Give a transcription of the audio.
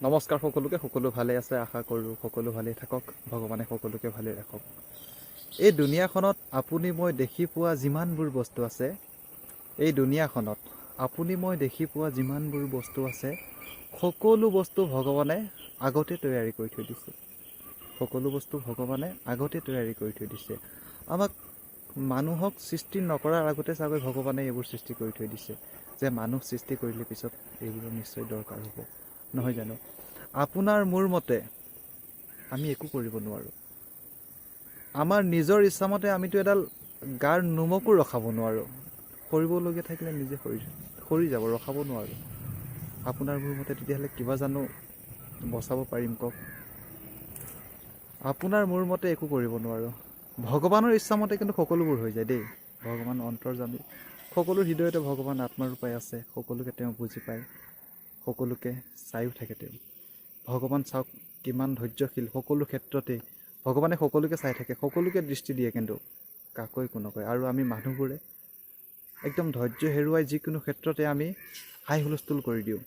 নমস্কাৰ সকলোকে, সকলো ভালে আছে আশা কৰোঁ। সকলো ভালেই থাকক, ভগৱানে সকলোকে ভালে ৰাখক। এই দুনিয়াখনত আপুনি মই দেখি পোৱা যিমানবোৰ বস্তু আছে, এই দুনিয়াখনত আপুনি মই দেখি পোৱা যিমানবোৰ বস্তু আছে, সকলো বস্তু ভগৱানে আগতে তৈয়াৰী কৰি থৈ দিছে। সকলো বস্তু ভগৱানে আগতে তৈয়াৰী কৰি থৈ দিছে। আমাক মানুহক সৃষ্টি নকৰাৰ আগতে চাগৈ ভগৱানে এইবোৰ সৃষ্টি কৰি থৈ দিছে, যে মানুহ সৃষ্টি কৰিলে পিছত এইবোৰৰ নিশ্চয় দৰকাৰ হ'ব, নহয় জানো? আপোনাৰ মোৰ মতে আমি একো কৰিব নোৱাৰোঁ। আমাৰ নিজৰ ইচ্ছামতে আমিতো এডাল গাৰ নোমকো ৰখাব নোৱাৰোঁ। সৰিবলগীয়া থাকিলে নিজে সৰি যাব, ৰখাব নোৱাৰোঁ। আপোনাৰ মোৰ মতে তেতিয়াহ'লে কিবা জানো বচাব পাৰিম কওক? আপোনাৰ মোৰ মতে একো কৰিব নোৱাৰোঁ। ভগৱানৰ ইচ্ছামতে কিন্তু সকলোবোৰ হৈ যায় দেই। ভগৱান অন্তৰ্যামী, সকলো হৃদয়তে ভগৱান আত্মাৰূপাই আছে। সকলোকে তেওঁ বুজি পায়, সকলোকে চায়ো থাকে তেওঁ। ভগৱান চাওক কিমান ধৈৰ্যশীল, সকলো ক্ষেত্ৰতেই ভগৱানে সকলোকে চাই থাকে, সকলোকে দৃষ্টি দিয়ে, কিন্তু কাকো একো নকয়। আৰু আমি মানুহবোৰে একদম ধৈৰ্য হেৰুৱাই যিকোনো ক্ষেত্ৰতে আমি হাই হুলস্থুল কৰি দিওঁ।